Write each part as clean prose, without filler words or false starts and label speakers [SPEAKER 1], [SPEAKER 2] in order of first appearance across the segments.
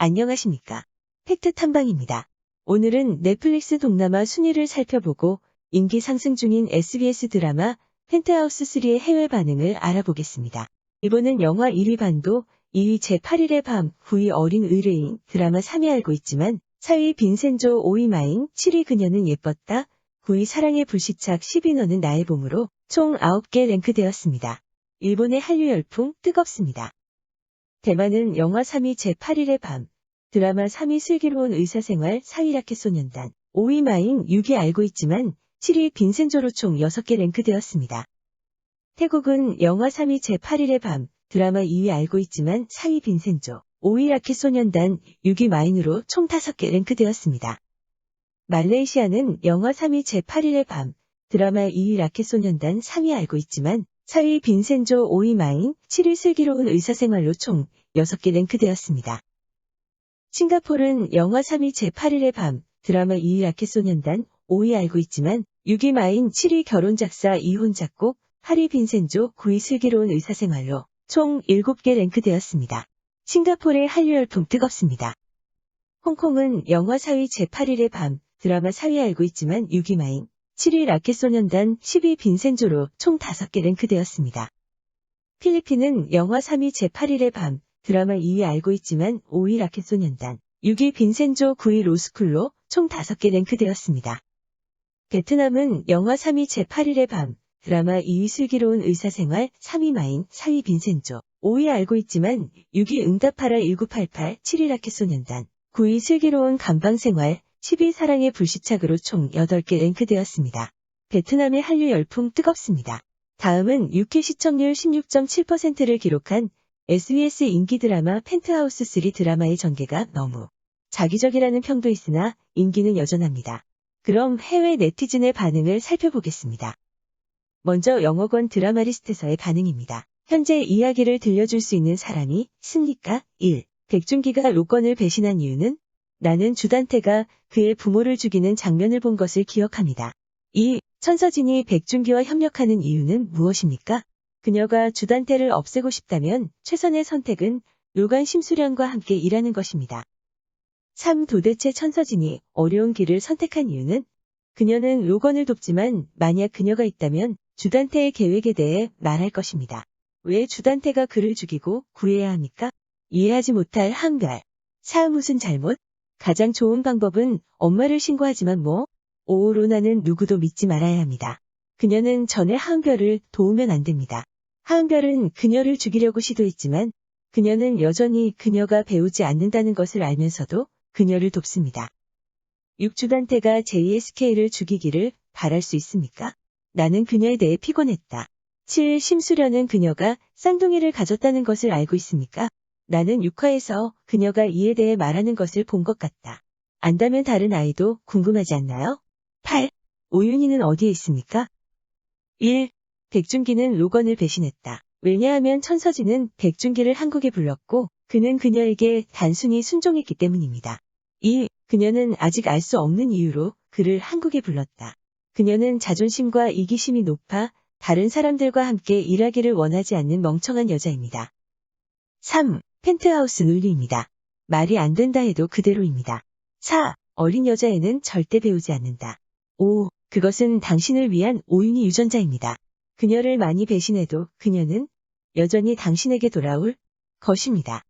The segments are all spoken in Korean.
[SPEAKER 1] 안녕하십니까. 팩트 탐방입니다. 오늘은 넷플릭스 동남아 순위를 살펴보고 인기 상승 중인 SBS 드라마 펜트하우스 3의 해외 반응을 알아보겠습니다. 일본은 영화 1위 반도, 2위 제8일의 밤, 9위 어린 의뢰인, 드라마 3위 알고 있지만, 4위 빈센조, 5위 마인, 7위 그녀는 예뻤다, 9위 사랑의 불시착, 10위 너는 나의 봄으로 총 9개 랭크되었습니다. 일본의 한류 열풍 뜨겁습니다. 대만은 영화 3위 제8일의 밤, 드라마 3위 슬기로운 의사생활, 4위 라켓소년단, 5위 마인, 6위 알고 있지만 7위 빈센조로 총 6개 랭크되었습니다. 태국은 영화 3위 제8일의 밤, 드라마 2위 알고 있지만 4위 빈센조, 5위 라켓소년단, 6위 마인으로 총 5개 랭크되었습니다. 말레이시아는 영화 3위 제8일의 밤, 드라마 2위 라켓소년단, 3위 알고 있지만 4위 빈센조, 5위 마인, 7위 슬기로운 의사생활로 총 6개 랭크되었습니다. 싱가포르는 영화 3위 제8일의 밤, 드라마 2위 라켓소년단, 5위 알고 있지만 6위 마인, 7위 결혼작사 이혼 작곡, 8위 빈센조, 9위 슬기로운 의사생활로 총 7개 랭크되었습니다. 싱가포르의 한류 열풍 뜨겁습니다. 홍콩은 영화 4위 제8일의 밤, 드라마 4위 알고 있지만 6위 마인, 7위 라켓소년단, 10위 빈센조로 총 5개 랭크되었습니다. 필리핀은 영화 3위 제8일의 밤, 드라마 2위 알고 있지만 5위 라켓소년단, 6위 빈센조, 9위 로스쿨로 총 5개 랭크되었습니다. 베트남은 영화 3위 제8일의 밤, 드라마 2위 슬기로운 의사생활, 3위 마인, 4위 빈센조, 5위 알고 있지만 6위 응답하라 1988, 7위 라켓소년단, 9위 슬기로운 감방생활, 10위 사랑의 불시착으로 총 8개 랭크되었습니다. 베트남의 한류 열풍 뜨겁습니다. 다음은 6회 시청률 16.7%를 기록한 SBS 인기 드라마 펜트하우스 3 드라마의 전개가 너무 자기적이라는 평도 있으나 인기는 여전합니다. 그럼 해외 네티즌의 반응을 살펴보겠습니다. 먼저 영어권 드라마 리스트에서의 반응입니다. 현재 이야기를 들려줄 수 있는 사람이 있습니까? 1. 백준기가 로건을 배신한 이유는? 나는 주단태가 그의 부모를 죽이는 장면을 본 것을 기억합니다. 2. 천서진이 백준기와 협력하는 이유는 무엇입니까? 그녀가 주단태를 없애고 싶다면 최선의 선택은 로건 심수련과 함께 일하는 것입니다. 3. 도대체 천서진이 어려운 길을 선택한 이유는? 그녀는 로건을 돕지만 만약 그녀가 있다면 주단태의 계획에 대해 말할 것입니다. 왜 주단태가 그를 죽이고 구해야 합니까? 이해하지 못할 한별. 4. 무슨 잘못? 가장 좋은 방법은 엄마를 신고하지만 뭐? 5. 로나는 누구도 믿지 말아야 합니다. 그녀는 전에 하은별을 도우면 안 됩니다. 하은별은 그녀를 죽이려고 시도했지만 그녀는 여전히 그녀가 배우지 않는다는 것을 알면서도 그녀를 돕습니다. 6. 주단태가 JSK를 죽이기를 바랄 수 있습니까? 나는 그녀에 대해 피곤했다. 7. 심수련은 그녀가 쌍둥이를 가졌다는 것을 알고 있습니까? 나는 6화에서 그녀가 이에 대해 말하는 것을 본 것 같다. 안다면 다른 아이도 궁금하지 않나요? 8. 오윤희는 어디에 있습니까? 1. 백준기는 로건을 배신했다. 왜냐하면 천서진은 백준기를 한국에 불렀고 그는 그녀에게 단순히 순종했기 때문입니다. 2. 그녀는 아직 알 수 없는 이유로 그를 한국에 불렀다. 그녀는 자존심과 이기심이 높아 다른 사람들과 함께 일하기를 원하지 않는 멍청한 여자입니다. 3. 펜트하우스 논리입니다. 말이 안 된다 해도 그대로입니다. 4. 어린 여자애는 절대 배우지 않는다. 5. 그것은 당신을 위한 오윤희 유전자입니다. 그녀를 많이 배신해도 그녀는 여전히 당신에게 돌아올 것입니다.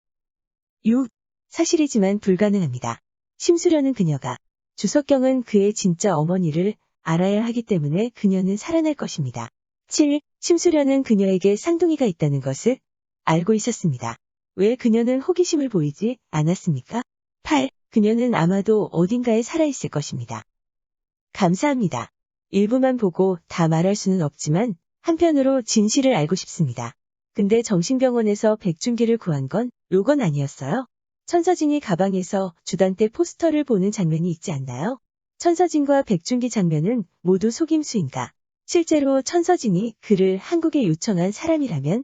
[SPEAKER 1] 6. 사실이지만 불가능합니다. 심수련은 그녀가 주석경은 그의 진짜 어머니를 알아야 하기 때문에 그녀는 살아날 것입니다. 7. 심수련은 그녀에게 쌍둥이가 있다는 것을 알고 있었습니다. 왜 그녀는 호기심을 보이지 않았습니까? 8. 그녀는 아마도 어딘가에 살아있을 것입니다. 감사합니다. 일부만 보고 다 말할 수는 없지만 한편으로 진실을 알고 싶습니다. 근데 정신병원에서 백준기를 구한 건 로건 아니었어요? 천서진이 가방에서 주단태 포스터를 보는 장면이 있지 않나요? 천서진과 백준기 장면은 모두 속임수인가? 실제로 천서진이 그를 한국에 요청한 사람이라면?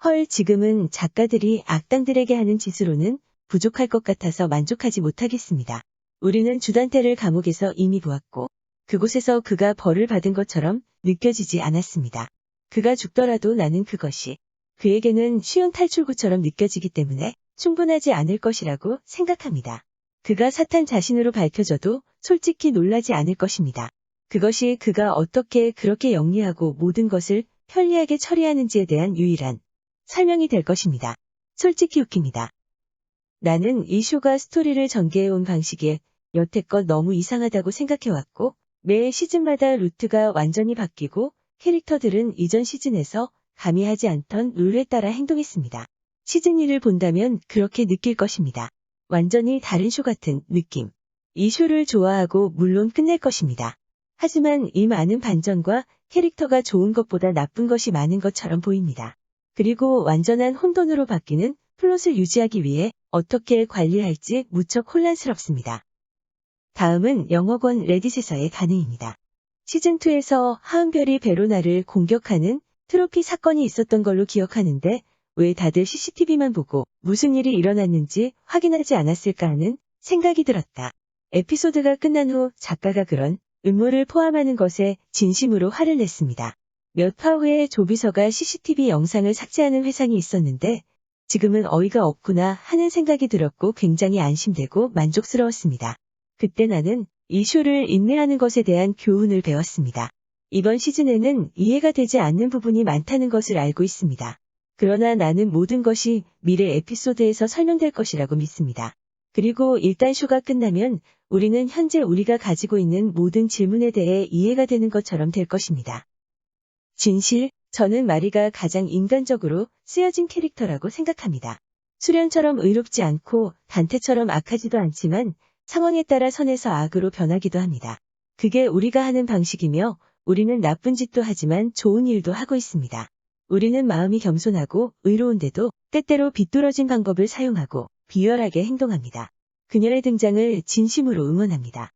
[SPEAKER 1] 헐, 지금은 작가들이 악당들에게 하는 짓으로는 부족할 것 같아서 만족하지 못하겠습니다. 우리는 주단태를 감옥에서 이미 보았고 그곳에서 그가 벌을 받은 것처럼 느껴지지 않았습니다. 그가 죽더라도 나는 그것이 그에게는 쉬운 탈출구처럼 느껴지기 때문에 충분하지 않을 것이라고 생각합니다. 그가 사탄 자신으로 밝혀져도 솔직히 놀라지 않을 것입니다. 그것이 그가 어떻게 그렇게 영리하고 모든 것을 편리하게 처리하는지에 대한 유일한 설명이 될 것입니다. 솔직히 웃깁니다. 나는 이 쇼가 스토리를 전개해온 방식이 여태껏 너무 이상하다고 생각해왔고, 매 시즌마다 루트가 완전히 바뀌고 캐릭터들은 이전 시즌에서 감히 하지 않던 룰에 따라 행동했습니다. 시즌 1을 본다면 그렇게 느낄 것입니다. 완전히 다른 쇼 같은 느낌. 이 쇼를 좋아하고 물론 끝낼 것입니다. 하지만 이 많은 반전과 캐릭터가 좋은 것보다 나쁜 것이 많은 것처럼 보입니다. 그리고 완전한 혼돈으로 바뀌는 플롯을 유지하기 위해 어떻게 관리할지 무척 혼란스럽습니다. 다음은 영어권 레딧에서의 반응입니다. 시즌2에서 하은별이 베로나를 공격하는 트로피 사건이 있었던 걸로 기억하는데 왜 다들 CCTV만 보고 무슨 일이 일어났는지 확인하지 않았을까 하는 생각이 들었다. 에피소드가 끝난 후 작가가 그런 음모를 포함하는 것에 진심으로 화를 냈습니다. 몇 화 후에 조비서가 CCTV 영상을 삭제하는 회상이 있었는데 지금은 어이가 없구나 하는 생각이 들었고 굉장히 안심되고 만족스러웠습니다. 그때 나는 이 쇼를 인내하는 것에 대한 교훈을 배웠습니다. 이번 시즌에는 이해가 되지 않는 부분이 많다는 것을 알고 있습니다. 그러나 나는 모든 것이 미래 에피소드에서 설명될 것이라고 믿습니다. 그리고 일단 쇼가 끝나면 우리는 현재 우리가 가지고 있는 모든 질문에 대해 이해가 되는 것처럼 될 것입니다. 진실, 저는 마리가 가장 인간적으로 쓰여진 캐릭터라고 생각합니다. 수련처럼 의롭지 않고 단테처럼 악하지도 않지만 상황에 따라 선에서 악으로 변하기도 합니다. 그게 우리가 하는 방식이며 우리는 나쁜 짓도 하지만 좋은 일도 하고 있습니다. 우리는 마음이 겸손하고 의로운데도 때때로 비뚤어진 방법을 사용하고 비열하게 행동합니다. 그녀의 등장을 진심으로 응원합니다.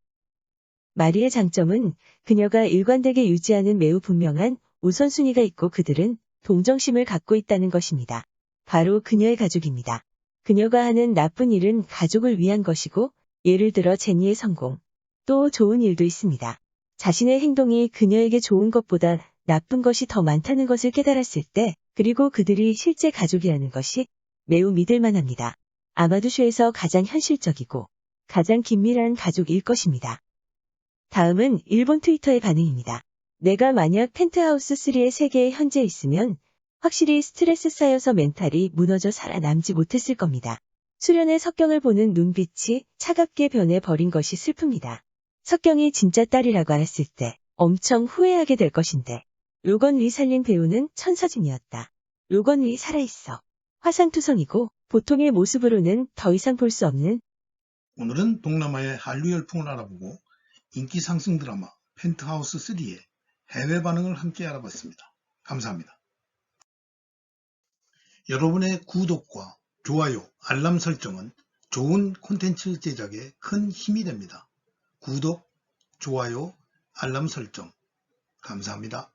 [SPEAKER 1] 마리의 장점은 그녀가 일관되게 유지하는 매우 분명한 우선순위가 있고 그들은 동정심을 갖고 있다는 것입니다. 바로 그녀의 가족입니다. 그녀가 하는 나쁜 일은 가족을 위한 것이고 예를 들어 제니의 성공. 또 좋은 일도 있습니다. 자신의 행동이 그녀에게 좋은 것보다 나쁜 것이 더 많다는 것을 깨달았을 때 그리고 그들이 실제 가족이라는 것이 매우 믿을만합니다. 아마도 쇼에서 가장 현실적이고 가장 긴밀한 가족일 것입니다. 다음은 일본 트위터의 반응입니다. 내가 만약 펜트하우스 3의 세계에 현재 있으면 확실히 스트레스 쌓여서 멘탈이 무너져 살아남지 못했을 겁니다. 수련의 석경을 보는 눈빛이 차갑게 변해버린 것이 슬픕니다. 석경이 진짜 딸이라고 알았을 때 엄청 후회하게 될 것인데 로건 리 살린 배우는 천사진이었다. 로건 리 살아있어. 화상투성이고 보통의 모습으로는 더 이상 볼 수 없는
[SPEAKER 2] 오늘은 동남아의 한류 열풍을 알아보고 인기 상승 드라마 펜트하우스 3의 해외 반응을 함께 알아봤습니다. 감사합니다. 여러분의 구독과 좋아요, 알람 설정은 좋은 콘텐츠 제작에 큰 힘이 됩니다. 구독, 좋아요, 알람 설정 감사합니다.